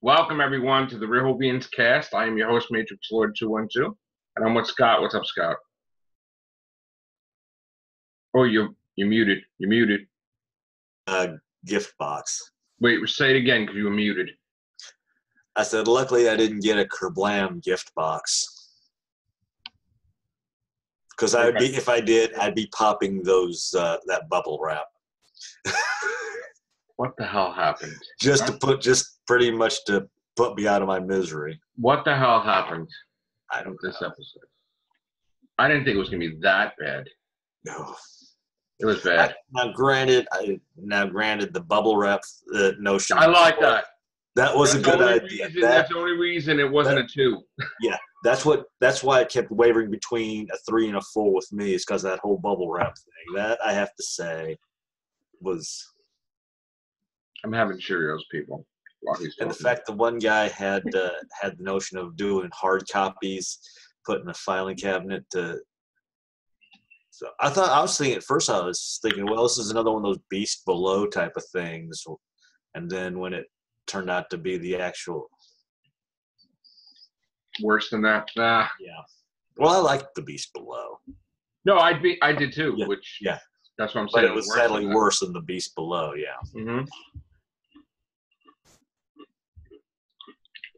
Welcome, everyone, to the Whovians cast. I am your host, Matrixlord212, and I'm with Scott. What's up, Scott? Oh, you're muted. You're muted. Gift box. Wait, say it again because you were muted. I said, luckily I didn't get a KERBLAM gift box. Because if I did, I'd be popping those that bubble wrap. What the hell happened? Just pretty much to put me out of my misery. What the hell happened? I don't know. This episode. I didn't think it was gonna be that bad. No. It was bad. Now, granted, the bubble wrap notion. I like that. That was a good idea. That's the only reason it wasn't a 2. Yeah, that's why it kept wavering between a 3 and a 4 with me, is because that whole bubble wrap thing. That, I have to say, was. I'm having Cheerios, people. And the fact that one guy had the notion of doing hard copies, put in a filing cabinet to. So I was thinking, well, this is another one of those Beast Below type of things, and then when it turned out to be the actual worse than that. Nah. Yeah. Well, I liked the Beast Below. No, I did too. Yeah. Which yeah, that's what I'm saying. But it was sadly worse than the Beast Below. Yeah. Mm-hmm.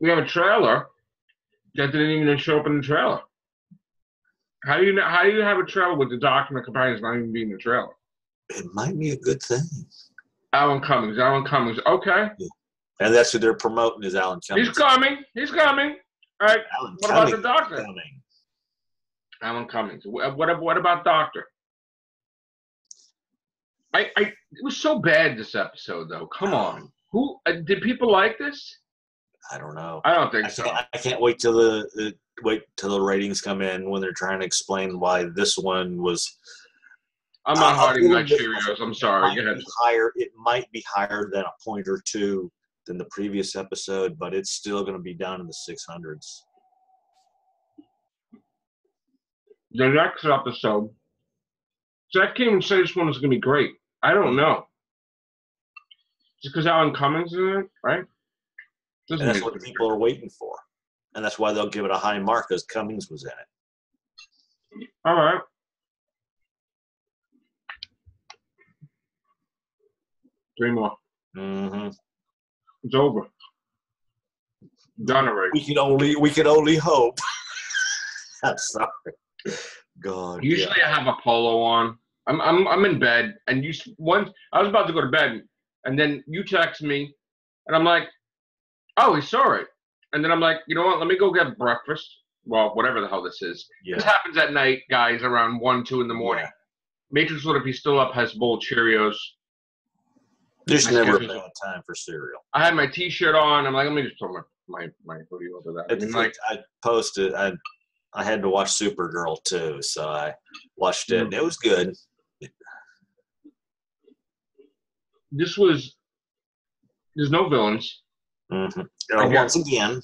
We have a trailer that didn't even show up in the trailer. How do you have a trailer with the document companions not even being in the trailer? It might be a good thing. Alan Cummings. Okay. Yeah. And that's who they're promoting, is Alan Cummings. He's coming. All right. What about the doctor? Alan Cummings. What about Doctor? It was so bad this episode, though. Come on. Who did people like this? I don't know. I don't think so. I can't wait till the ratings come in when they're trying to explain why this one was. I'm not hiding my Cheerios. I'm sorry. It might be higher than a point or two than the previous episode, but it's still going to be down in the 600s. The next episode, Zach can't even say this one is going to be great. I don't know. Just because Alan Cummings is in it, right? And that's what people are waiting for. And that's why they'll give it a high mark, because Cummings was in it. All right. Three more. Mm-hmm. It's over. Done already. We can only hope. I'm sorry. God. Usually I have a polo on. I'm in bed, and I was about to go to bed, and then you text me, and I'm like, oh, he saw it. And then I'm like, you know what? Let me go get breakfast. Well, whatever the hell this is. Yeah. This happens at night, guys, around 1, 2 in the morning. Yeah. Matrixlord, if he's still up, has a bowl of Cheerios. There's never a bad time for cereal. I had my T-shirt on. I'm like, let me just throw my hoodie over that. I posted. I had to watch Supergirl too, so I watched it. Mm-hmm. It was good. There's no villains. Mm-hmm. Once again.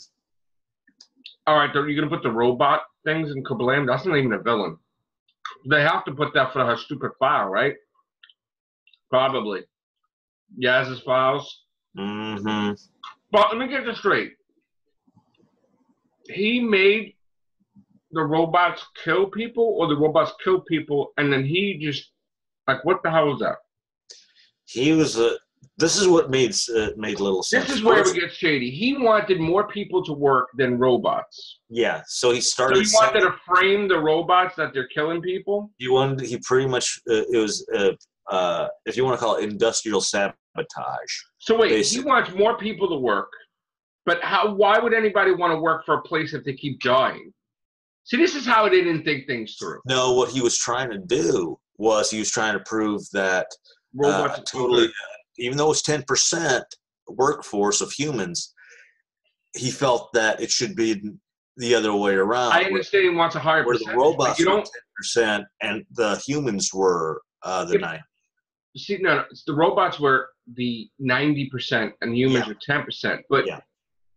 All right, you're going to put the robot things in KERBLAM? That's not even a villain. They have to put that for her stupid file, right? Probably. Yaz's files. Mm-hmm. But let me get this straight. He made the robots kill people, or the robots kill people, and then he just, like, what the hell was that? He was this is what made little sense. This is where it gets shady. He wanted more people to work than robots. Yeah, so he started. So he wanted to frame the robots that they're killing people. He pretty much it was if you want to call it industrial sabotage. So wait, basically. He wants more people to work, but why would anybody want to work for a place if they keep dying? See, this is how they didn't think things through. No, what he was trying to do was he was trying to prove that robots totally. Even though it's 10% workforce of humans, he felt that it should be the other way around. I understand he wants a higher percentage. Where the robots were 10% and the humans were the 9%. See, no, the robots were the 90% and humans were 10%. But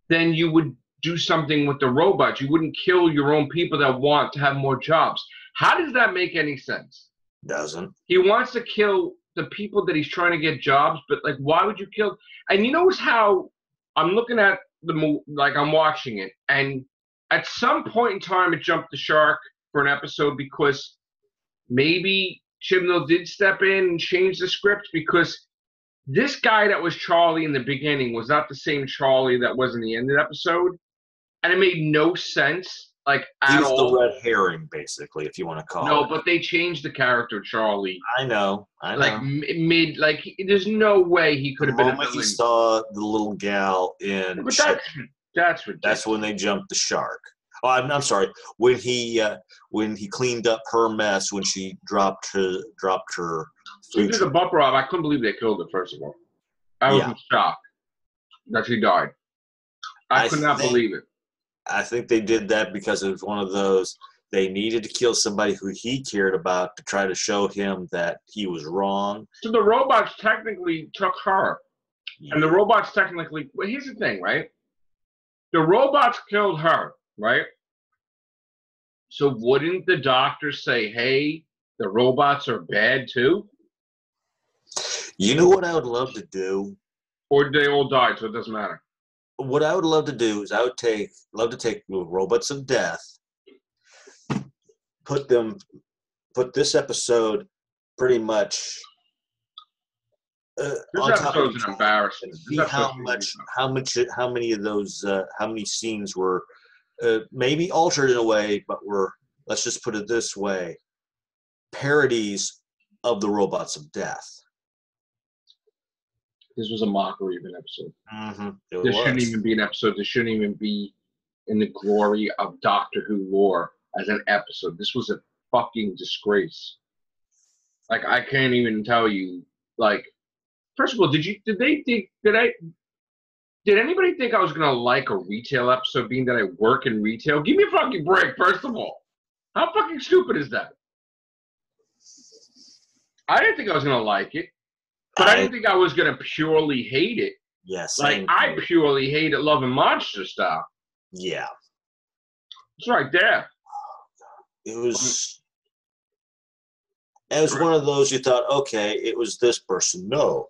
then you would do something with the robots. You wouldn't kill your own people that want to have more jobs. How does that make any sense? Doesn't. He wants to kill the people that he's trying to get jobs, but like, why would you kill? And you notice how I'm looking at like I'm watching it, and at some point in time, it jumped the shark for an episode because maybe Chibnall did step in and change the script because this guy that was Charlie in the beginning was not the same Charlie that was in the end of the episode, and it made no sense, like, at all. He's the red herring, basically, if you want to call it. No, but they changed the character Charlie. I know. Like there's no way he could have been a villain. The moment he saw the little gal in, but that's ridiculous. That's when they jumped the shark. Oh, I'm sorry. When he cleaned up her mess when she dropped her She did a bumper off. I couldn't believe they killed her. First of all, I was in shock that she died. I could not believe it. I think they did that because it was one of those. They needed to kill somebody who he cared about to try to show him that he was wrong. So the robots technically took her. Yeah. And the robots technically... Well, here's the thing, right? The robots killed her, right? So wouldn't the doctor say, hey, the robots are bad too? You know what I would love to do? Or they all died, so it doesn't matter. What I would love to do is love to take the robots of death, put this episode pretty much this episode's an embarrassment. See how many of those how many scenes were maybe altered in a way, but were, let's just put it this way, parodies of the robots of death. This was a mockery of an episode. Mm-hmm. This shouldn't even be an episode. This shouldn't even be in the glory of Doctor Who lore as an episode. This was a fucking disgrace. Like, I can't even tell you. Like, first of all, did anybody think I was gonna like a retail episode, being that I work in retail? Give me a fucking break, first of all. How fucking stupid is that? I didn't think I was gonna like it. But I didn't think I was going to purely hate it. Yes. Like, I purely hated Love and Monster style. Yeah. It's right there. It was one of those you thought, okay, it was this person. No.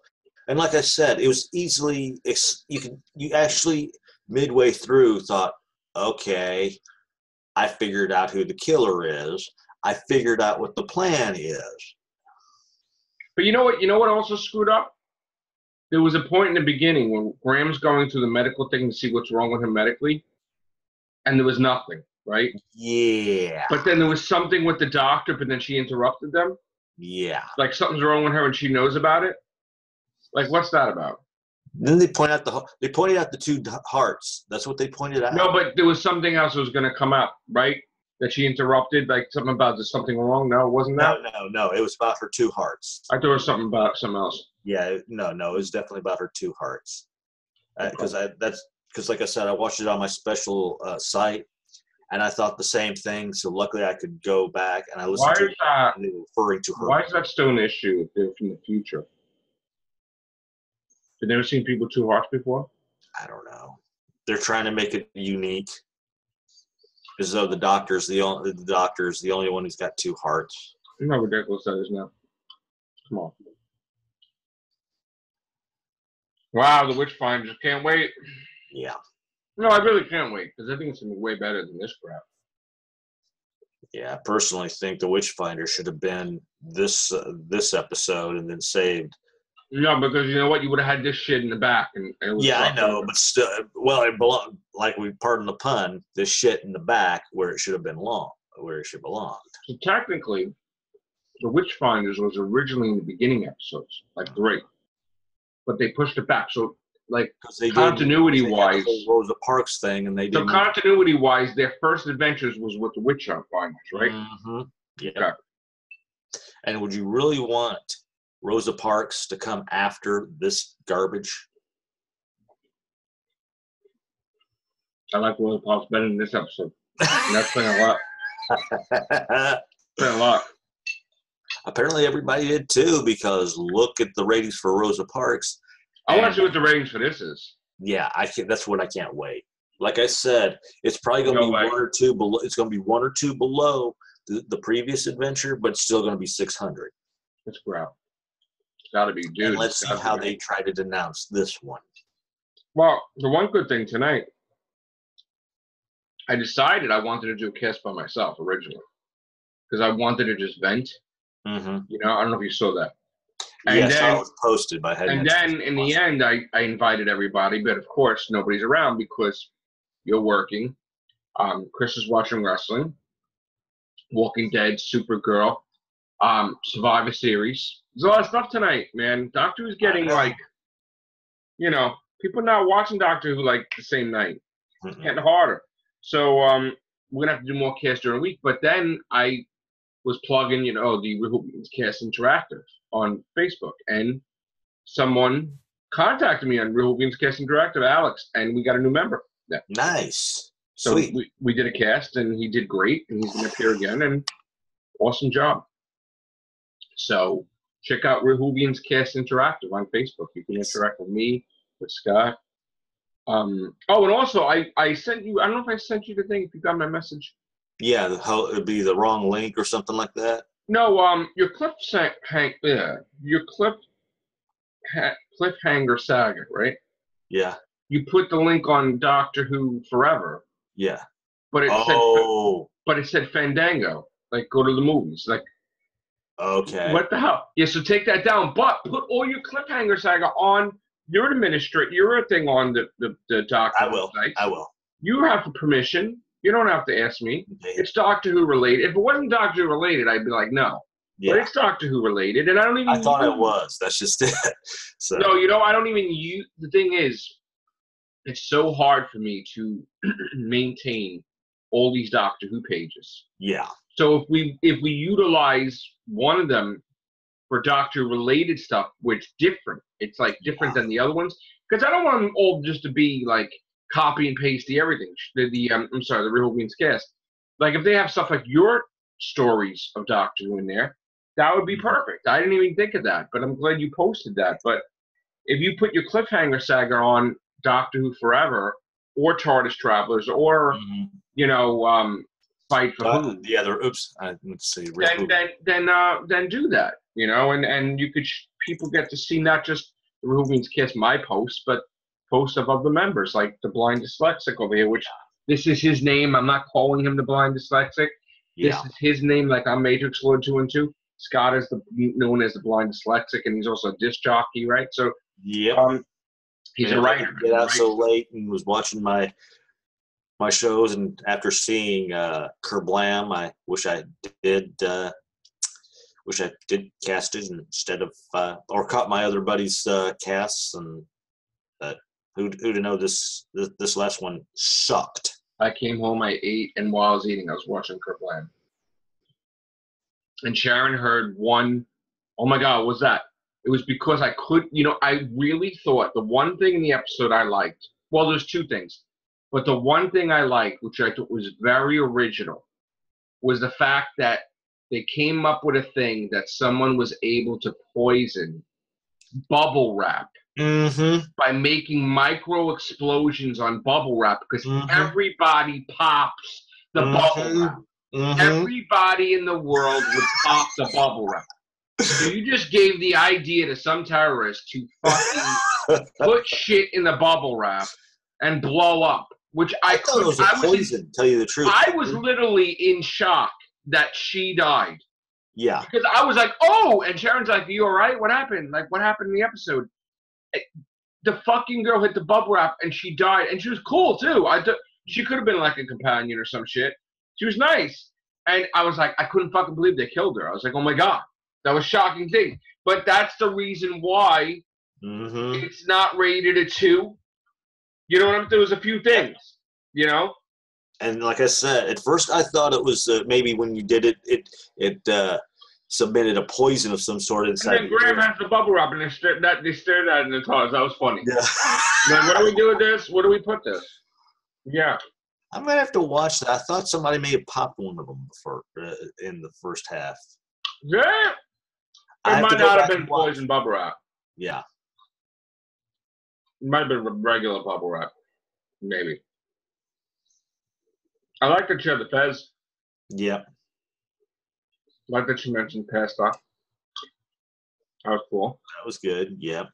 And like I said, it was easily, you actually midway through thought, okay, I figured out who the killer is. I figured out what the plan is. But you know what also screwed up? There was a point in the beginning when Graham's going through the medical thing to see what's wrong with him medically, and there was nothing, right? Yeah. But then there was something with the doctor, but then she interrupted them? Yeah. Like something's wrong with her and she knows about it? Like, what's that about? Then they pointed out the two hearts. That's what they pointed out. No, but there was something else that was going to come out, right? That she interrupted, like something about there's something wrong. No, wasn't that? No. It was about her two hearts. I thought it was something about something else. Yeah, no. It was definitely about her two hearts. Because like I said, I watched it on my special site, and I thought the same thing. So luckily, I could go back and I listened to it. And they were referring to her. Why is that still an issue if they're from the future? You've never seen people with two hearts before? I don't know. They're trying to make it unique. As though the doctor's the only one who's got two hearts. You know how ridiculous that is now. Come on. Wow, the Witchfinders. Can't wait. Yeah. No, I really can't wait, because I think it's going to be way better than this crap. Yeah, I personally think the Witchfinder should have been this episode and then saved. No, because you know what? You would have had this shit in the back. And it was I know, but still, well, it belonged, like we pardon the pun, this shit in the back where it should have been where it should belong. So technically, the Witchfinders was originally in the beginning episodes, like 3. But they pushed it back. So, like, continuity-wise, the Rosa Parks thing, and they didn't. So continuity-wise, their first adventures was with the Witchfinders, right? Mm-hmm. Yeah. Okay. And would you really want Rosa Parks to come after this garbage? I like Rosa Parks better than this episode. And that's saying a lot. Saying a lot. Apparently everybody did too, because look at the ratings for Rosa Parks. I want to see what the ratings for this is. Yeah, that's what I can't wait. Like I said, it's probably going to be one or two below. It's going to be 1 or 2 below the previous adventure, but it's still going to be 600. It's crap. Got to be, dude. And let's see how they try to denounce this one. Well, the one good thing tonight, I decided I wanted to do a cast by myself originally because I wanted to just vent. Mm-hmm. You know, I don't know if you saw that. Yeah, And I saw then, it was posted, but I hadn't. and then in the end, I invited everybody, but of course nobody's around because you're working. Chris is watching wrestling, Walking Dead, Supergirl, Survivor Series. There's a lot of stuff tonight, man. Doctor Who's getting like, you know, people not watching Doctor Who like the same night. It's getting harder. So we're gonna have to do more casts during the week. But then I was plugging, you know, the Whovians Cast Interactive on Facebook, and someone contacted me on Whovians Cast Interactive, Alex, and we got a new member. Yeah. Nice. So Sweet. we did a cast, and he did great, and he's gonna appear again, and awesome job. So check out Whovians Cast Interactive on Facebook. You can interact with me, with Scott. Oh, and also I sent you. I don't know if I sent you the thing. If you got my message. Yeah, it'd be the wrong link or something like that. No, your cliffhanger saga, right? Yeah. You put the link on Doctor Who Forever. Yeah. But it said Fandango. Like go to the movies. Like okay. What the hell? Yeah, so take that down. But put all your cliffhanger saga on your administrator. Your thing on the Doctor Who site. I will. You have permission. You don't have to ask me. Okay. It's Doctor Who related. If it wasn't Doctor Who related, I'd be like, no. Yeah. But it's Doctor Who related, and I don't even. I thought it was. That's just it. So. No, you know, I don't even use. The thing is, it's so hard for me to maintain all these Doctor Who pages. Yeah. So if we utilize one of them for Doctor related stuff, which different, it's like different than the other ones, because I don't want them all just to be like copy and pasty everything. The Whovians Cast. Like if they have stuff like your stories of Doctor Who in there, that would be perfect. I didn't even think of that, but I'm glad you posted that. But if you put your cliffhanger saga on Doctor Who Forever or TARDIS Travelers or you know Fight for Who, the other let's see, then do that, you know, and you could people get to see not just the Whovians Cast my posts, but posts of other members like the Blind Dyslexic over here, which this is his name. I'm not calling him the Blind Dyslexic. This is his name, like I'm Matrixlord212. Scott is known as the Blind Dyslexic, and he's also a disc jockey, right? So he's a writer. I get out so late and was watching my shows, and after seeing KERBLAM, I wish I did cast it instead of or caught my other buddies' casts, and who'd know this last one sucked. I came home, I ate, and while I was eating, I was watching KERBLAM. And Sharon heard one, oh my God, what was that? It was because I could, you know, I really thought the one thing in the episode I liked, well, there's two things, but the one thing I liked, which I thought was very original, was the fact that they came up with a thing that someone was able to poison bubble wrap by making micro explosions on bubble wrap because everybody pops the bubble wrap. Everybody in the world would pop the bubble wrap. So you just gave the idea to some terrorist to fucking put shit in the bubble wrap and blow up, which I thought it was a poison, tell you the truth. I was literally in shock that she died. Yeah. Because I was like, oh, and Sharon's like, are you all right? What happened? Like, what happened in the episode? The fucking girl hit the bubble wrap and she died. And she was cool, too. She could have been like a companion or some shit. She was nice. And I was like, I couldn't fucking believe they killed her. I was like, oh my God. That was a shocking thing. But that's the reason why it's not rated a 2. You know what I mean? There was a few things, you know? And like I said, at first I thought it was maybe when you did it submitted a poison of some sort inside. And then Graham has the bubble wrap and they stared at it in the toilet. That was funny. Yeah. Like, what do we do with this? Where do we put this? Yeah. I might have to watch that. I thought somebody may have popped one of them before in the first half. Yeah. It might not have been poison bubble wrap. Yeah. It might have been regular bubble wrap. Maybe. I like that you had the Fez. Yep. I like that you mentioned pasta. That was cool. That was good. Yep.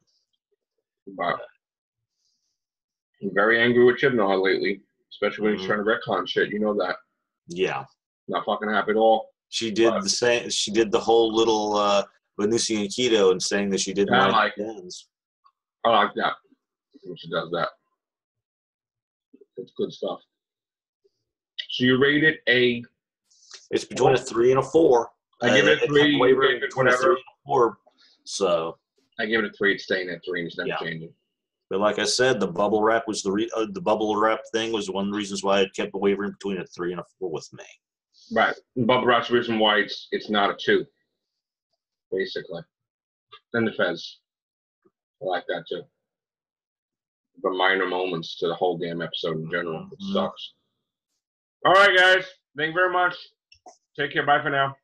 But I'm very angry with Chibnall lately, especially when he's trying to retcon shit. You know that. Yeah. Not fucking happy at all. She did the same. She did the whole little Venusi and Keto and saying that she didn't like the ends. I like that when she does that. It's good stuff. So you rate it a... It's between a 3 and a 4. I give it a 3. You gave it whatever. 3 and a 4. So I give it a 3. It's staying at 3 and it's never changing. But like I said, the bubble wrap was the bubble wrap thing was one of the reasons why it kept wavering between a 3 and a 4 with me. Right. And bubble wrap's the reason why it's not a 2. Basically. Then the Fez. I like that too. The minor moments to the whole damn episode in general. It sucks. All right, guys. Thank you very much. Take care. Bye for now.